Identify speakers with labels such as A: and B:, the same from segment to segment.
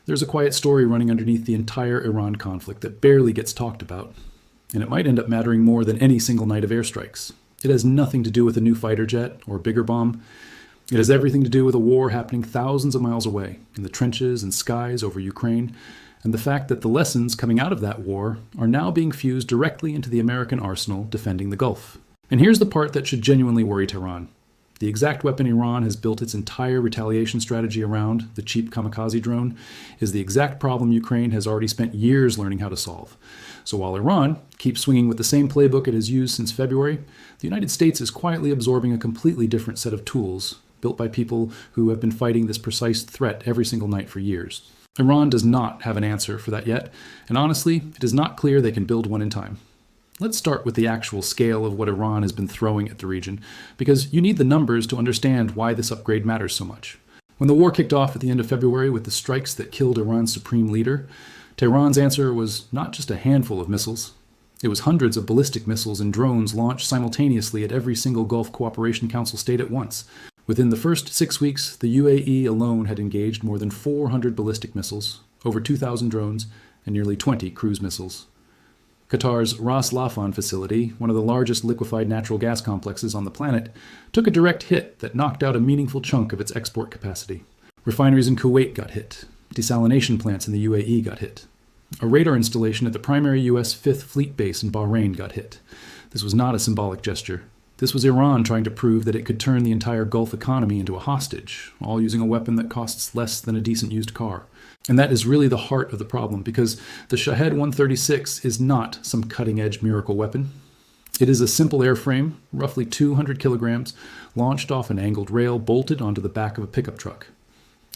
A: There's a quiet story running underneath the entire Iran conflict that barely gets talked about, and it might end up mattering more than any single night of airstrikes. It has nothing to do with a new fighter jet or bigger bomb. It has everything to do with a war happening thousands of miles away, in the trenches and skies over Ukraine, and the fact that the lessons coming out of that war are now being fused directly into the American arsenal defending the Gulf. And here's the part that should genuinely worry Tehran. The exact weapon Iran has built its entire retaliation strategy around, the cheap kamikaze drone, is the exact problem Ukraine has already spent years learning how to solve. So while Iran keeps swinging with the same playbook it has used since February, the United States is quietly absorbing a completely different set of tools built by people who have been fighting this precise threat every single night for years. Iran does not have an answer for that yet, and honestly, it is not clear they can build one in time. Let's start with the actual scale of what Iran has been throwing at the region, because you need the numbers to understand why this upgrade matters so much. When the war kicked off at the end of February with the strikes that killed Iran's supreme leader, Tehran's answer was not just a handful of missiles. It was hundreds of ballistic missiles and drones launched simultaneously at every single Gulf Cooperation Council state at once. Within the first 6 weeks, the UAE alone had engaged more than 400 ballistic missiles, over 2,000 drones, and nearly 20 cruise missiles. Qatar's Ras Laffan facility, one of the largest liquefied natural gas complexes on the planet, took a direct hit that knocked out a meaningful chunk of its export capacity. Refineries in Kuwait got hit. Desalination plants in the UAE got hit. A radar installation at the primary U.S. Fifth Fleet base in Bahrain got hit. This was not a symbolic gesture. This was Iran trying to prove that it could turn the entire Gulf economy into a hostage, all using a weapon that costs less than a decent used car. And that is really the heart of the problem, because the Shahed-136 is not some cutting-edge miracle weapon. It is a simple airframe, roughly 200 kilograms, launched off an angled rail bolted onto the back of a pickup truck.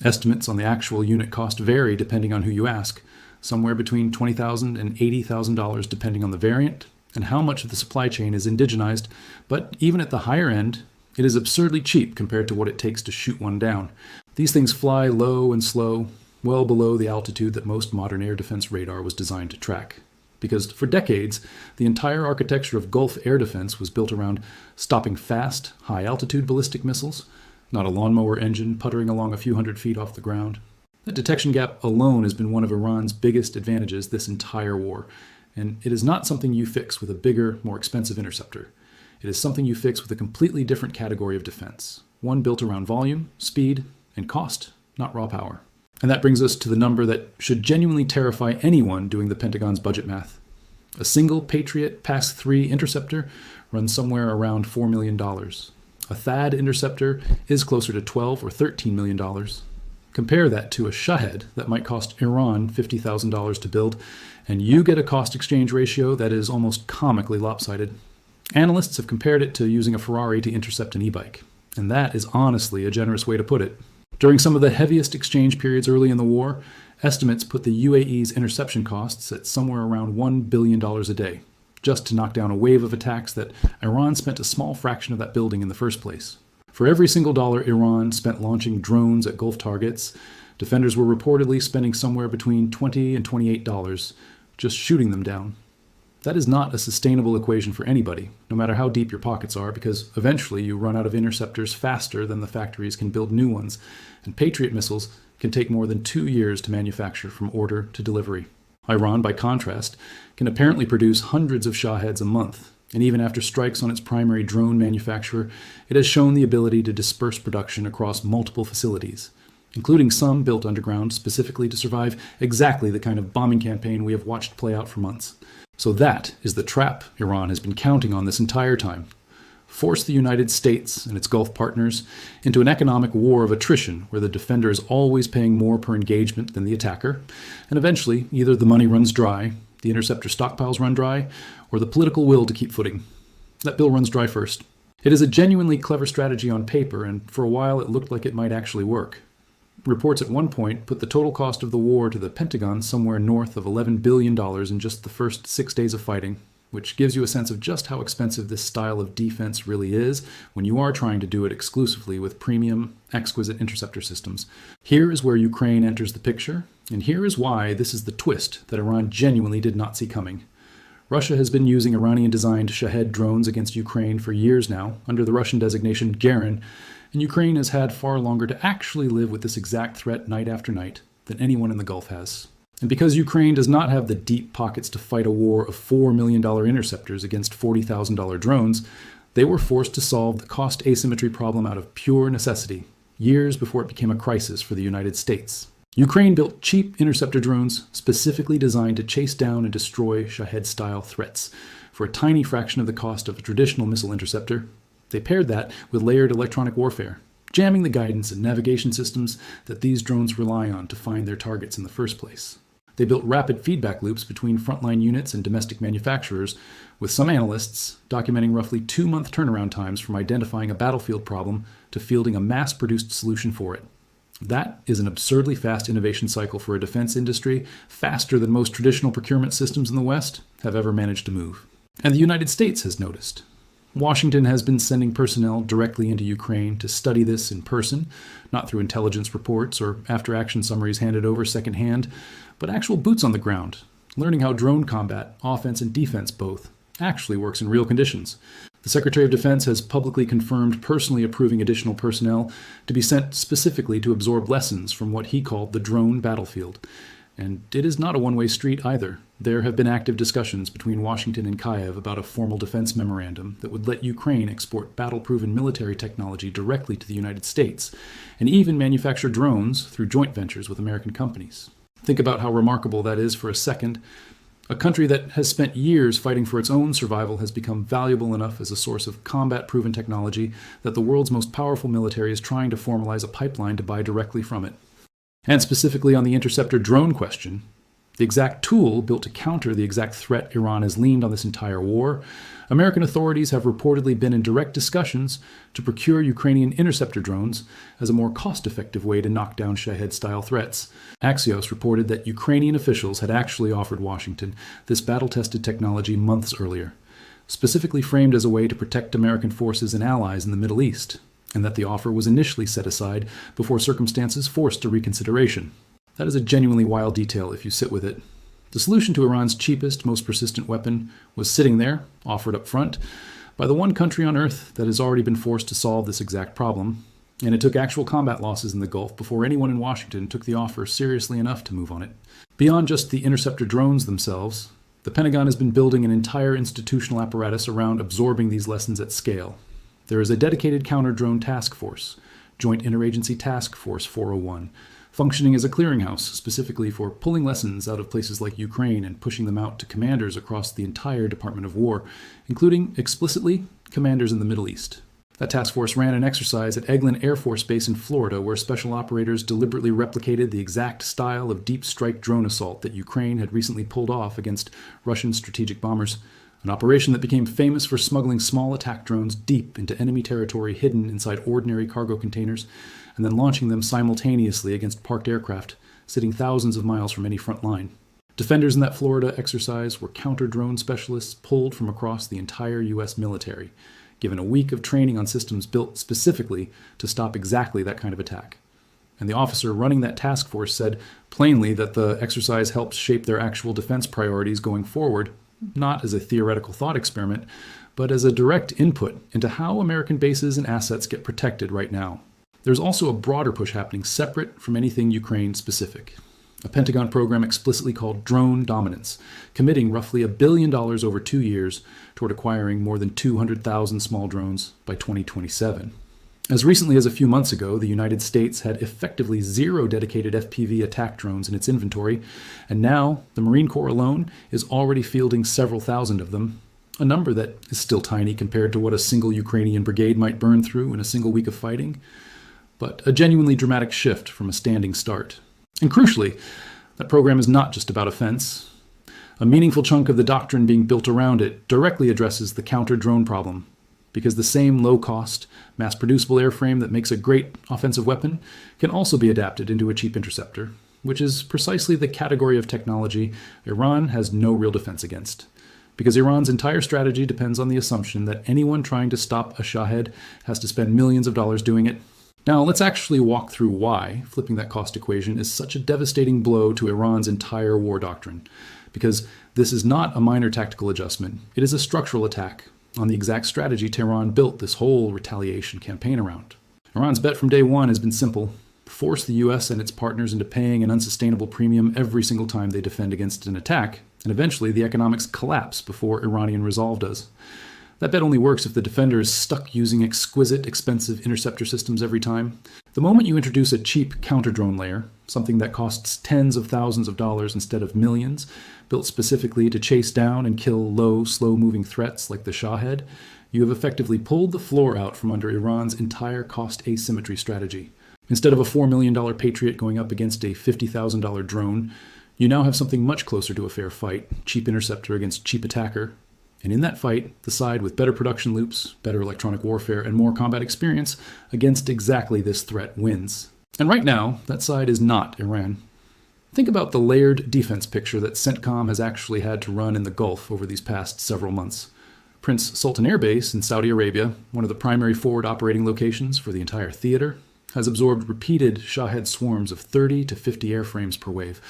A: Estimates on the actual unit cost vary depending on who you ask, somewhere between $20,000 and $80,000 depending on the variant and how much of the supply chain is indigenized, but even at the higher end, it is absurdly cheap compared to what it takes to shoot one down. These things fly low and slow, well below the altitude that most modern air defense radar was designed to track. Because for decades, the entire architecture of Gulf air defense was built around stopping fast, high-altitude ballistic missiles, not a lawnmower engine puttering along a few hundred feet off the ground. That detection gap alone has been one of Iran's biggest advantages this entire war, and it is not something you fix with a bigger, more expensive interceptor. It is something you fix with a completely different category of defense, one built around volume, speed, and cost, not raw power. And that brings us to the number that should genuinely terrify anyone doing the Pentagon's budget math. A single Patriot PAS-3 interceptor runs somewhere around $4 million. A THAAD interceptor is closer to $12 or $13 million. Compare that to a Shahed that might cost Iran $50,000 to build, and you get a cost-exchange ratio that is almost comically lopsided. Analysts have compared it to using a Ferrari to intercept an e-bike, and that is honestly a generous way to put it. During some of the heaviest exchange periods early in the war, estimates put the UAE's interception costs at somewhere around $1 billion a day, just to knock down a wave of attacks that Iran spent a small fraction of that building in the first place. For every single dollar Iran spent launching drones at Gulf targets, defenders were reportedly spending somewhere between $20 and $28 just shooting them down. That is not a sustainable equation for anybody, no matter how deep your pockets are, because eventually you run out of interceptors faster than the factories can build new ones, and Patriot missiles can take more than 2 years to manufacture from order to delivery. Iran, by contrast, can apparently produce hundreds of Shaheds a month, and even after strikes on its primary drone manufacturer, it has shown the ability to disperse production across multiple facilities, including some built underground specifically to survive exactly the kind of bombing campaign we have watched play out for months. So that is the trap Iran has been counting on this entire time. Force the United States and its Gulf partners into an economic war of attrition where the defender is always paying more per engagement than the attacker, and eventually either the money runs dry, the interceptor stockpiles run dry, or the political will to keep footing. That bill runs dry first. It is a genuinely clever strategy on paper, and for a while it looked like it might actually work. Reports at one point put the total cost of the war to the Pentagon somewhere north of $11 billion in just the first 6 days of fighting, which gives you a sense of just how expensive this style of defense really is when you are trying to do it exclusively with premium, exquisite interceptor systems. Here is where Ukraine enters the picture, and here is why this is the twist that Iran genuinely did not see coming. Russia has been using Iranian-designed Shahed drones against Ukraine for years now, under the Russian designation Garin, and Ukraine has had far longer to actually live with this exact threat night after night than anyone in the Gulf has. And because Ukraine does not have the deep pockets to fight a war of $4 million interceptors against $40,000 drones, they were forced to solve the cost asymmetry problem out of pure necessity, years before it became a crisis for the United States. Ukraine built cheap interceptor drones specifically designed to chase down and destroy Shahed-style threats for a tiny fraction of the cost of a traditional missile interceptor. They paired that with layered electronic warfare, jamming the guidance and navigation systems that these drones rely on to find their targets in the first place. They built rapid feedback loops between frontline units and domestic manufacturers, with some analysts documenting roughly 2-month turnaround times from identifying a battlefield problem to fielding a mass-produced solution for it. That is an absurdly fast innovation cycle for a defense industry, faster than most traditional procurement systems in the West have ever managed to move. And the United States has noticed. Washington has been sending personnel directly into Ukraine to study this in person, not through intelligence reports or after-action summaries handed over secondhand, but actual boots on the ground, learning how drone combat, offense and defense both, actually works in real conditions. The Secretary of Defense has publicly confirmed personally approving additional personnel to be sent specifically to absorb lessons from what he called the drone battlefield. And it is not a one-way street either. There have been active discussions between Washington and Kyiv about a formal defense memorandum that would let Ukraine export battle-proven military technology directly to the United States, and even manufacture drones through joint ventures with American companies. Think about how remarkable that is for a second. A country that has spent years fighting for its own survival has become valuable enough as a source of combat-proven technology that the world's most powerful military is trying to formalize a pipeline to buy directly from it. And specifically on the interceptor drone question, the exact tool built to counter the exact threat Iran has leaned on this entire war, American authorities have reportedly been in direct discussions to procure Ukrainian interceptor drones as a more cost-effective way to knock down Shahed-style threats. Axios reported that Ukrainian officials had actually offered Washington this battle-tested technology months earlier, specifically framed as a way to protect American forces and allies in the Middle East, and that the offer was initially set aside before circumstances forced a reconsideration. That is a genuinely wild detail if you sit with it. The solution to Iran's cheapest, most persistent weapon was sitting there, offered up front, by the one country on Earth that has already been forced to solve this exact problem, and it took actual combat losses in the Gulf before anyone in Washington took the offer seriously enough to move on it. Beyond just the interceptor drones themselves, the Pentagon has been building an entire institutional apparatus around absorbing these lessons at scale. There is a dedicated counter-drone task force, Joint Interagency Task Force 401, functioning as a clearinghouse specifically for pulling lessons out of places like Ukraine and pushing them out to commanders across the entire Department of War, including, explicitly, commanders in the Middle East. That task force ran an exercise at Eglin Air Force Base in Florida where special operators deliberately replicated the exact style of deep strike drone assault that Ukraine had recently pulled off against Russian strategic bombers, an operation that became famous for smuggling small attack drones deep into enemy territory hidden inside ordinary cargo containers, and then launching them simultaneously against parked aircraft, sitting thousands of miles from any front line. Defenders in that Florida exercise were counter-drone specialists pulled from across the entire U.S. military, given a week of training on systems built specifically to stop exactly that kind of attack. And the officer running that task force said plainly that the exercise helps shape their actual defense priorities going forward, not as a theoretical thought experiment, but as a direct input into how American bases and assets get protected right now. There's also a broader push happening separate from anything Ukraine-specific. A Pentagon program explicitly called Drone Dominance, committing roughly $1 billion over 2 years toward acquiring more than 200,000 small drones by 2027. As recently as a few months ago, the United States had effectively 0 dedicated FPV attack drones in its inventory, and now the Marine Corps alone is already fielding several thousand of them, a number that is still tiny compared to what a single Ukrainian brigade might burn through in a single week of fighting, but a genuinely dramatic shift from a standing start. And crucially, that program is not just about offense. A meaningful chunk of the doctrine being built around it directly addresses the counter-drone problem, because the same low-cost, mass-producible airframe that makes a great offensive weapon can also be adapted into a cheap interceptor, which is precisely the category of technology Iran has no real defense against, because Iran's entire strategy depends on the assumption that anyone trying to stop a Shahed has to spend millions of dollars doing it. Now, let's actually walk through why flipping that cost equation is such a devastating blow to Iran's entire war doctrine, because this is not a minor tactical adjustment. It is a structural attack on the exact strategy Tehran built this whole retaliation campaign around. Iran's bet from day one has been simple: force the US and its partners into paying an unsustainable premium every single time they defend against an attack, and eventually the economics collapse before Iranian resolve does. That bet only works if the defender is stuck using exquisite, expensive interceptor systems every time. The moment you introduce a cheap counter-drone layer, something that costs tens of thousands of dollars instead of millions, built specifically to chase down and kill low, slow-moving threats like the Shahed, you have effectively pulled the floor out from under Iran's entire cost asymmetry strategy. Instead of a $4 million Patriot going up against a $50,000 drone, you now have something much closer to a fair fight, cheap interceptor against cheap attacker. And in that fight, the side with better production loops, better electronic warfare, and more combat experience against exactly this threat wins. And right now, that side is not Iran. Think about the layered defense picture that CENTCOM has actually had to run in the Gulf over these past several months. Prince Sultan Air Base in Saudi Arabia, one of the primary forward operating locations for the entire theater, has absorbed repeated Shahed swarms of 30 to 50 airframes per wave,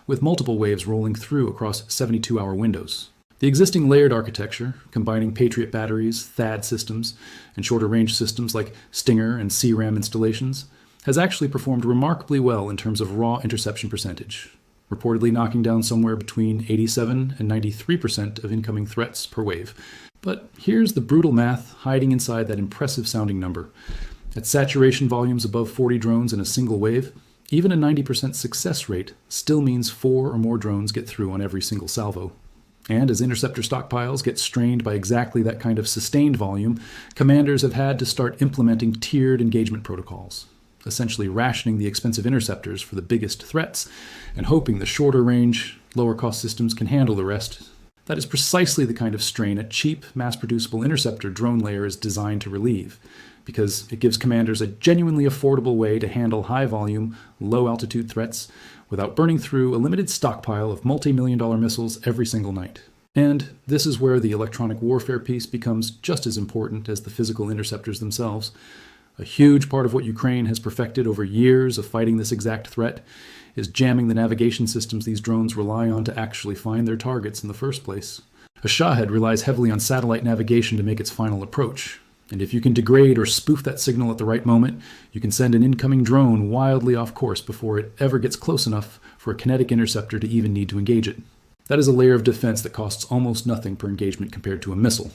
A: with multiple waves rolling through across 72-hour windows. The existing layered architecture, combining Patriot batteries, THAAD systems, and shorter-range systems like Stinger and CRAM installations, has actually performed remarkably well in terms of raw interception percentage, reportedly knocking down somewhere between 87 and 93% of incoming threats per wave. But here's the brutal math hiding inside that impressive-sounding number. At saturation volumes above 40 drones in a single wave, even a 90% success rate still means 4 or more drones get through on every single salvo. And as interceptor stockpiles get strained by exactly that kind of sustained volume, commanders have had to start implementing tiered engagement protocols, essentially rationing the expensive interceptors for the biggest threats and hoping the shorter range, lower cost systems can handle the rest. That is precisely the kind of strain a cheap, mass-producible interceptor drone layer is designed to relieve, because it gives commanders a genuinely affordable way to handle high-volume, low-altitude threats without burning through a limited stockpile of multi-million-dollar missiles every single night. And this is where the electronic warfare piece becomes just as important as the physical interceptors themselves. A huge part of what Ukraine has perfected over years of fighting this exact threat is jamming the navigation systems these drones rely on to actually find their targets in the first place. A Shahed relies heavily on satellite navigation to make its final approach. And if you can degrade or spoof that signal at the right moment, you can send an incoming drone wildly off course before it ever gets close enough for a kinetic interceptor to even need to engage it. That is a layer of defense that costs almost nothing per engagement compared to a missile.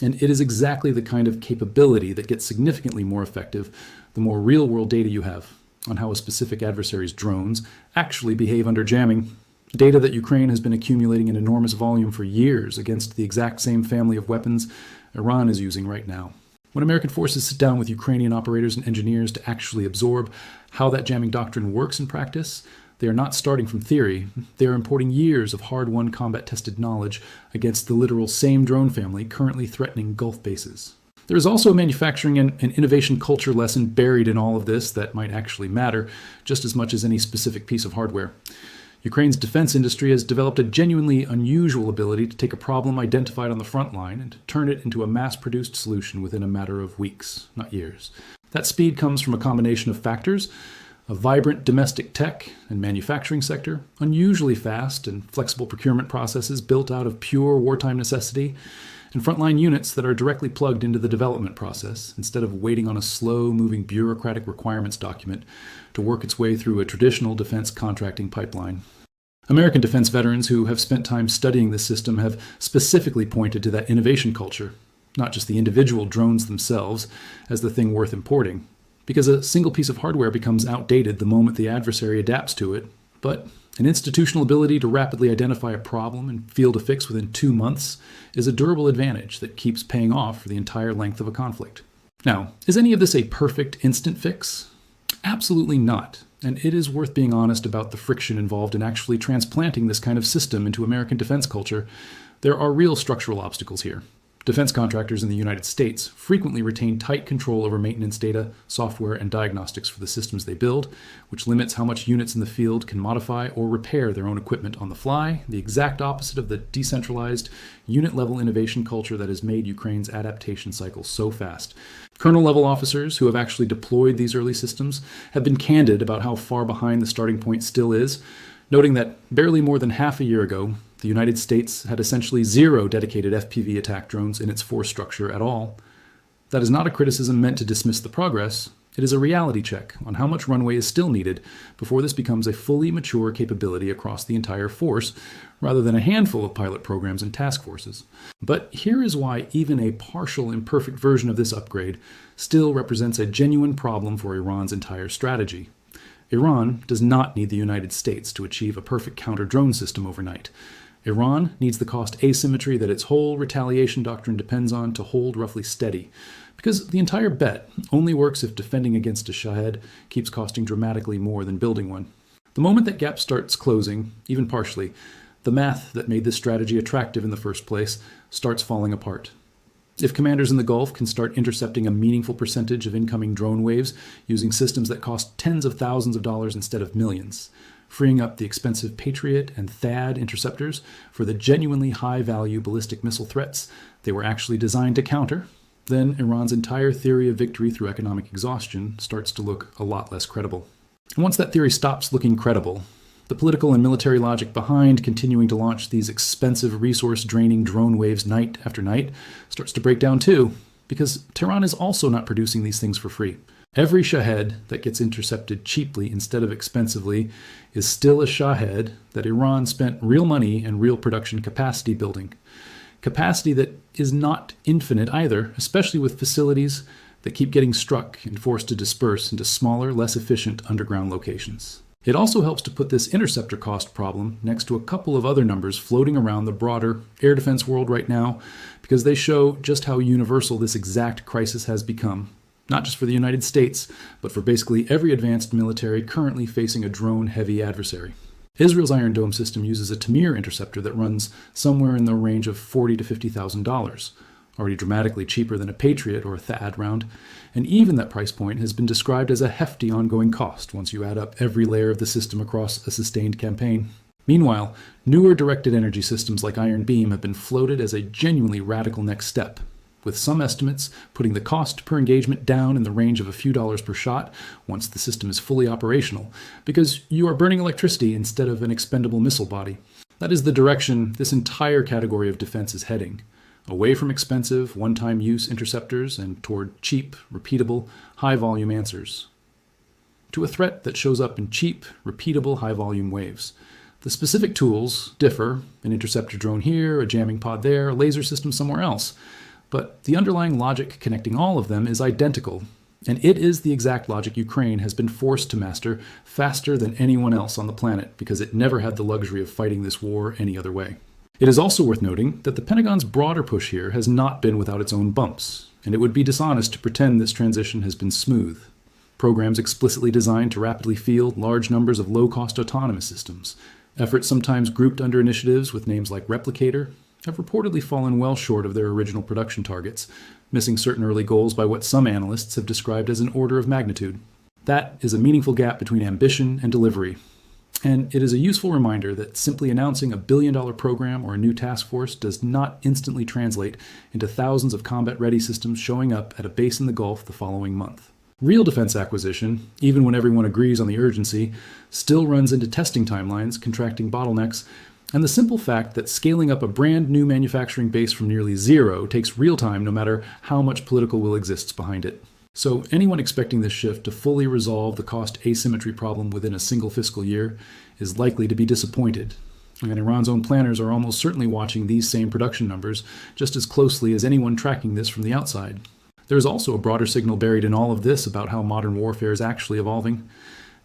A: And it is exactly the kind of capability that gets significantly more effective the more real-world data you have on how a specific adversary's drones actually behave under jamming. Data that Ukraine has been accumulating in enormous volume for years against the exact same family of weapons Iran is using right now. When American forces sit down with Ukrainian operators and engineers to actually absorb how that jamming doctrine works in practice, they are not starting from theory. They are importing years of hard-won combat-tested knowledge against the literal same drone family currently threatening Gulf bases. There is also a manufacturing and innovation culture lesson buried in all of this that might actually matter just as much as any specific piece of hardware. Ukraine's defense industry has developed a genuinely unusual ability to take a problem identified on the front line and turn it into a mass-produced solution within a matter of weeks, not years. That speed comes from a combination of factors: a vibrant domestic tech and manufacturing sector, unusually fast and flexible procurement processes built out of pure wartime necessity, and frontline units that are directly plugged into the development process instead of waiting on a slow-moving bureaucratic requirements document to work its way through a traditional defense contracting pipeline. American defense veterans who have spent time studying this system have specifically pointed to that innovation culture, not just the individual drones themselves, as the thing worth importing, because a single piece of hardware becomes outdated the moment the adversary adapts to it, but an institutional ability to rapidly identify a problem and field a fix within 2 months is a durable advantage that keeps paying off for the entire length of a conflict. Now, is any of this a perfect instant fix? Absolutely not. And it is worth being honest about the friction involved in actually transplanting this kind of system into American defense culture. There are real structural obstacles here. Defense contractors in the United States frequently retain tight control over maintenance data, software, and diagnostics for the systems they build, which limits how much units in the field can modify or repair their own equipment on the fly, the exact opposite of the decentralized, unit-level innovation culture that has made Ukraine's adaptation cycle so fast. Colonel-level officers who have actually deployed these early systems have been candid about how far behind the starting point still is, noting that barely more than half a year ago, the United States had essentially 0 dedicated FPV attack drones in its force structure at all. That is not a criticism meant to dismiss the progress. It is a reality check on how much runway is still needed before this becomes a fully mature capability across the entire force, rather than a handful of pilot programs and task forces. But here is why even a partial imperfect version of this upgrade still represents a genuine problem for Iran's entire strategy. Iran does not need the United States to achieve a perfect counter-drone system overnight. Iran needs the cost asymmetry that its whole retaliation doctrine depends on to hold roughly steady, because the entire bet only works if defending against a Shahed keeps costing dramatically more than building one. The moment that gap starts closing, even partially, the math that made this strategy attractive in the first place starts falling apart. If commanders in the Gulf can start intercepting a meaningful percentage of incoming drone waves using systems that cost tens of thousands of dollars instead of millions, freeing up the expensive Patriot and THAAD interceptors for the genuinely high-value ballistic missile threats they were actually designed to counter, then Iran's entire theory of victory through economic exhaustion starts to look a lot less credible. And once that theory stops looking credible, the political and military logic behind continuing to launch these expensive, resource-draining drone waves night after night starts to break down too, because Tehran is also not producing these things for free. Every Shahed that gets intercepted cheaply instead of expensively is still a Shahed that Iran spent real money and real production capacity building. Capacity that is not infinite either, especially with facilities that keep getting struck and forced to disperse into smaller, less efficient underground locations. It also helps to put this interceptor cost problem next to a couple of other numbers floating around the broader air defense world right now, because they show just how universal this exact crisis has become, not just for the United States, but for basically every advanced military currently facing a drone-heavy adversary. Israel's Iron Dome system uses a Tamir interceptor that runs somewhere in the range of $40,000 to $50,000, already dramatically cheaper than a Patriot or a THAAD round, and even that price point has been described as a hefty ongoing cost once you add up every layer of the system across a sustained campaign. Meanwhile, newer directed energy systems like Iron Beam have been floated as a genuinely radical next step, with some estimates putting the cost per engagement down in the range of a few dollars per shot once the system is fully operational, because you are burning electricity instead of an expendable missile body. That is the direction this entire category of defense is heading, away from expensive, one-time use interceptors and toward cheap, repeatable, high-volume answers, to a threat that shows up in cheap, repeatable, high-volume waves. The specific tools differ, an interceptor drone here, a jamming pod there, a laser system somewhere else, but the underlying logic connecting all of them is identical, and it is the exact logic Ukraine has been forced to master faster than anyone else on the planet because it never had the luxury of fighting this war any other way. It is also worth noting that the Pentagon's broader push here has not been without its own bumps, and it would be dishonest to pretend this transition has been smooth. Programs explicitly designed to rapidly field large numbers of low-cost autonomous systems, efforts sometimes grouped under initiatives with names like Replicator, have reportedly fallen well short of their original production targets, missing certain early goals by what some analysts have described as an order of magnitude. That is a meaningful gap between ambition and delivery. And it is a useful reminder that simply announcing a billion-dollar program or a new task force does not instantly translate into thousands of combat-ready systems showing up at a base in the Gulf the following month. Real defense acquisition, even when everyone agrees on the urgency, still runs into testing timelines, contracting bottlenecks, and the simple fact that scaling up a brand new manufacturing base from nearly zero takes real time no matter how much political will exists behind it. So anyone expecting this shift to fully resolve the cost asymmetry problem within a single fiscal year is likely to be disappointed. And Iran's own planners are almost certainly watching these same production numbers just as closely as anyone tracking this from the outside. There is also a broader signal buried in all of this about how modern warfare is actually evolving.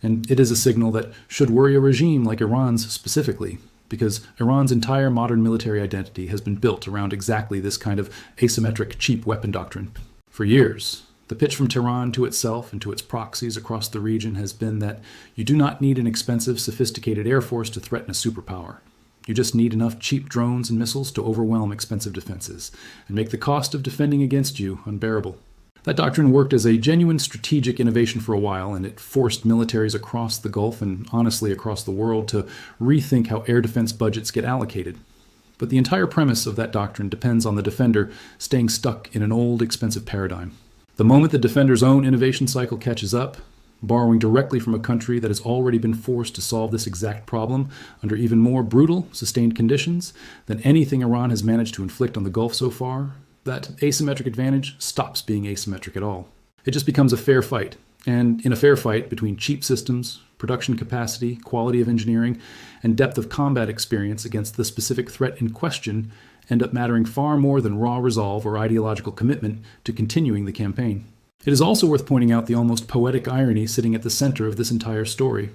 A: And it is a signal that should worry a regime like Iran's specifically, because Iran's entire modern military identity has been built around exactly this kind of asymmetric cheap weapon doctrine. For years, the pitch from Tehran to itself and to its proxies across the region has been that you do not need an expensive, sophisticated air force to threaten a superpower. You just need enough cheap drones and missiles to overwhelm expensive defenses and make the cost of defending against you unbearable. That doctrine worked as a genuine strategic innovation for a while, and it forced militaries across the Gulf and honestly across the world to rethink how air defense budgets get allocated. But the entire premise of that doctrine depends on the defender staying stuck in an old, expensive paradigm. The moment the defender's own innovation cycle catches up, borrowing directly from a country that has already been forced to solve this exact problem under even more brutal, sustained conditions than anything Iran has managed to inflict on the Gulf so far, that asymmetric advantage stops being asymmetric at all. It just becomes a fair fight, And in a fair fight between cheap systems, production capacity, quality of engineering, and depth of combat experience against the specific threat in question end up mattering far more than raw resolve or ideological commitment to continuing the campaign. It is also worth pointing out the almost poetic irony sitting at the center of this entire story.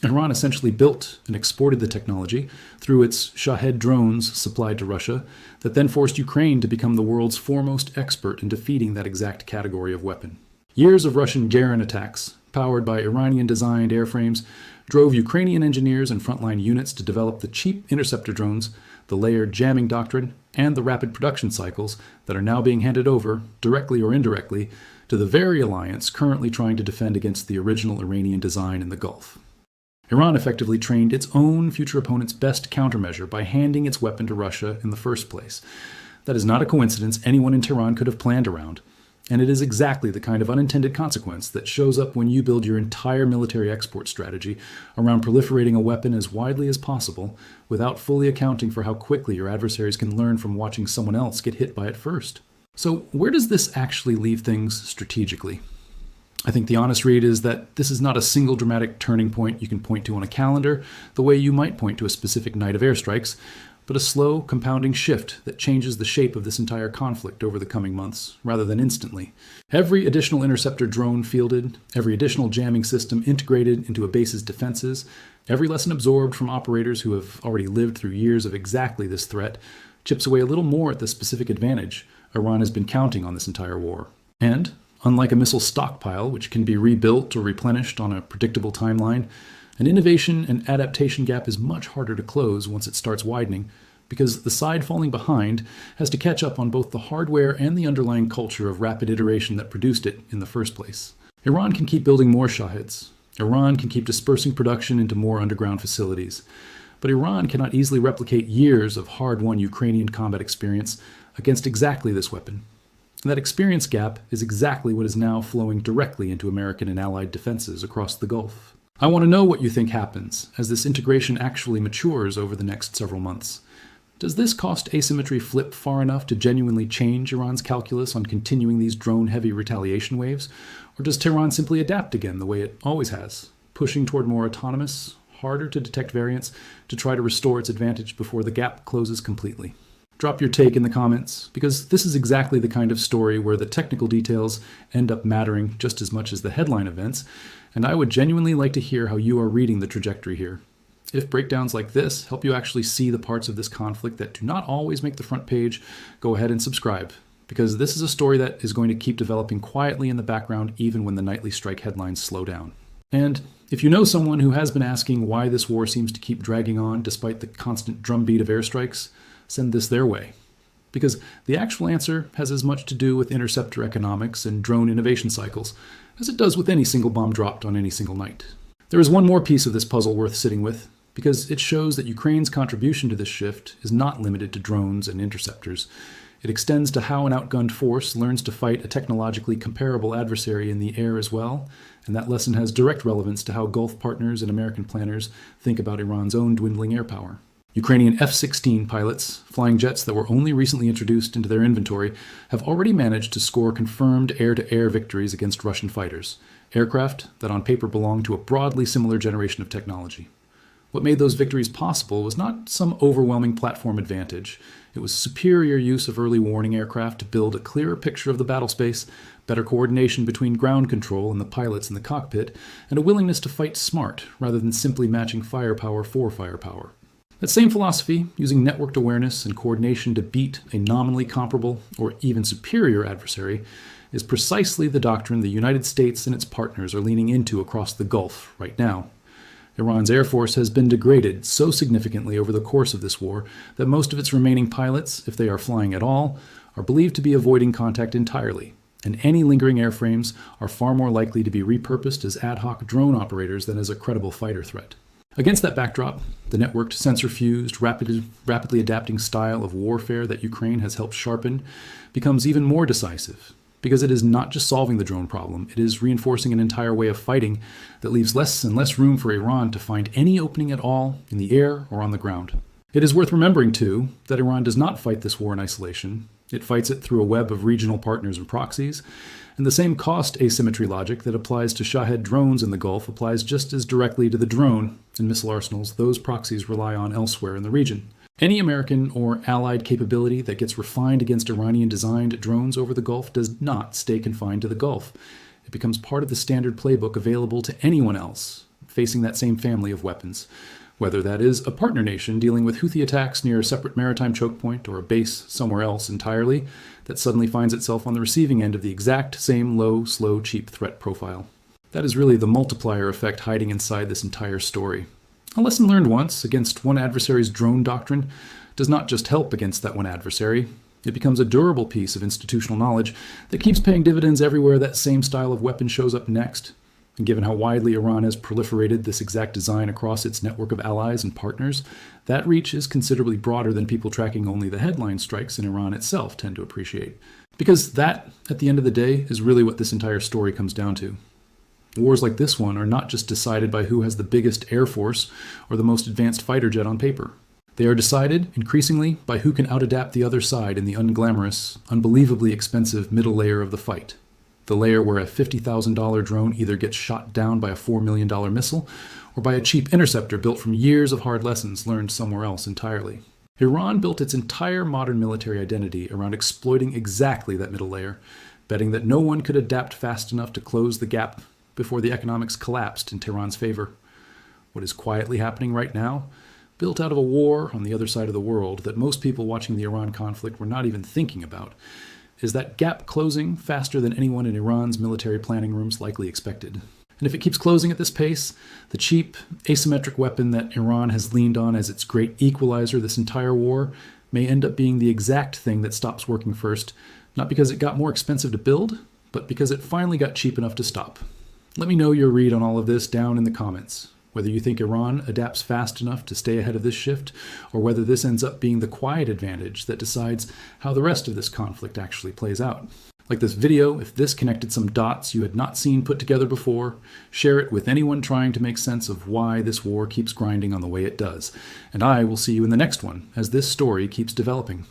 A: Iran essentially built and exported the technology through its Shahed drones supplied to Russia that then forced Ukraine to become the world's foremost expert in defeating that exact category of weapon. Years of Russian Garin attacks, powered by Iranian-designed airframes, drove Ukrainian engineers and frontline units to develop the cheap interceptor drones, the layered jamming doctrine, and the rapid production cycles that are now being handed over, directly or indirectly, to the very alliance currently trying to defend against the original Iranian design in the Gulf. Iran effectively trained its own future opponent's best countermeasure by handing its weapon to Russia in the first place. That is not a coincidence anyone in Tehran could have planned around. And it is exactly the kind of unintended consequence that shows up when you build your entire military export strategy around proliferating a weapon as widely as possible without fully accounting for how quickly your adversaries can learn from watching someone else get hit by it first. So where does this actually leave things strategically? I think the honest read is that this is not a single dramatic turning point you can point to on a calendar the way you might point to a specific night of airstrikes, but a slow, compounding shift that changes the shape of this entire conflict over the coming months, rather than instantly. Every additional interceptor drone fielded, every additional jamming system integrated into a base's defenses, every lesson absorbed from operators who have already lived through years of exactly this threat, chips away a little more at the specific advantage Iran has been counting on this entire war. And, unlike a missile stockpile, which can be rebuilt or replenished on a predictable timeline, an innovation and adaptation gap is much harder to close once it starts widening, because the side falling behind has to catch up on both the hardware and the underlying culture of rapid iteration that produced it in the first place. Iran can keep building more Shaheds. Iran can keep dispersing production into more underground facilities. But Iran cannot easily replicate years of hard-won Ukrainian combat experience against exactly this weapon. And that experience gap is exactly what is now flowing directly into American and Allied defenses across the Gulf. I want to know what you think happens as this integration actually matures over the next several months. Does this cost asymmetry flip far enough to genuinely change Iran's calculus on continuing these drone-heavy retaliation waves? Or does Tehran simply adapt again the way it always has, pushing toward more autonomous, harder to detect variants to try to restore its advantage before the gap closes completely? Drop your take in the comments, because this is exactly the kind of story where the technical details end up mattering just as much as the headline events, and I would genuinely like to hear how you are reading the trajectory here. If breakdowns like this help you actually see the parts of this conflict that do not always make the front page, go ahead and subscribe, because this is a story that is going to keep developing quietly in the background even when the nightly strike headlines slow down. And if you know someone who has been asking why this war seems to keep dragging on despite the constant drumbeat of airstrikes, send this their way. Because the actual answer has as much to do with interceptor economics and drone innovation cycles as it does with any single bomb dropped on any single night. There is one more piece of this puzzle worth sitting with, because it shows that Ukraine's contribution to this shift is not limited to drones and interceptors. It extends to how an outgunned force learns to fight a technologically comparable adversary in the air as well, and that lesson has direct relevance to how Gulf partners and American planners think about Iran's own dwindling air power. Ukrainian F-16 pilots, flying jets that were only recently introduced into their inventory, have already managed to score confirmed air-to-air victories against Russian fighters, aircraft that on paper belong to a broadly similar generation of technology. What made those victories possible was not some overwhelming platform advantage. It was superior use of early warning aircraft to build a clearer picture of the battle space, better coordination between ground control and the pilots in the cockpit, and a willingness to fight smart rather than simply matching firepower for firepower. That same philosophy, using networked awareness and coordination to beat a nominally comparable or even superior adversary, is precisely the doctrine the United States and its partners are leaning into across the Gulf right now. Iran's air force has been degraded so significantly over the course of this war that most of its remaining pilots, if they are flying at all, are believed to be avoiding contact entirely, and any lingering airframes are far more likely to be repurposed as ad hoc drone operators than as a credible fighter threat. Against that backdrop, the networked, sensor-fused, rapidly adapting style of warfare that Ukraine has helped sharpen becomes even more decisive, because it is not just solving the drone problem, it is reinforcing an entire way of fighting that leaves less and less room for Iran to find any opening at all in the air or on the ground. It is worth remembering, too, that Iran does not fight this war in isolation. It fights it through a web of regional partners and proxies, and the same cost asymmetry logic that applies to Shahed drones in the Gulf applies just as directly to the drone and missile arsenals those proxies rely on elsewhere in the region. Any American or allied capability that gets refined against Iranian-designed drones over the Gulf does not stay confined to the Gulf. It becomes part of the standard playbook available to anyone else facing that same family of weapons, whether that is a partner nation dealing with Houthi attacks near a separate maritime choke point or a base somewhere else entirely that suddenly finds itself on the receiving end of the exact same low, slow, cheap threat profile. That is really the multiplier effect hiding inside this entire story. A lesson learned once against one adversary's drone doctrine does not just help against that one adversary. It becomes a durable piece of institutional knowledge that keeps paying dividends everywhere that same style of weapon shows up next. And given how widely Iran has proliferated this exact design across its network of allies and partners, that reach is considerably broader than people tracking only the headline strikes in Iran itself tend to appreciate. Because that, at the end of the day, is really what this entire story comes down to. Wars like this one are not just decided by who has the biggest air force or the most advanced fighter jet on paper. They are decided, increasingly, by who can outadapt the other side in the unglamorous, unbelievably expensive middle layer of the fight. The layer where a $50,000 drone either gets shot down by a $4 million missile or by a cheap interceptor built from years of hard lessons learned somewhere else entirely. Iran built its entire modern military identity around exploiting exactly that middle layer, betting that no one could adapt fast enough to close the gap before the economics collapsed in Tehran's favor. What is quietly happening right now, built out of a war on the other side of the world that most people watching the Iran conflict were not even thinking about, is that gap closing faster than anyone in Iran's military planning rooms likely expected. And if it keeps closing at this pace, the cheap, asymmetric weapon that Iran has leaned on as its great equalizer this entire war may end up being the exact thing that stops working first, not because it got more expensive to build, but because it finally got cheap enough to stop. Let me know your read on all of this down in the comments, whether you think Iran adapts fast enough to stay ahead of this shift, or whether this ends up being the quiet advantage that decides how the rest of this conflict actually plays out. Like this video, if this connected some dots you had not seen put together before, share it with anyone trying to make sense of why this war keeps grinding on the way it does. And I will see you in the next one as this story keeps developing.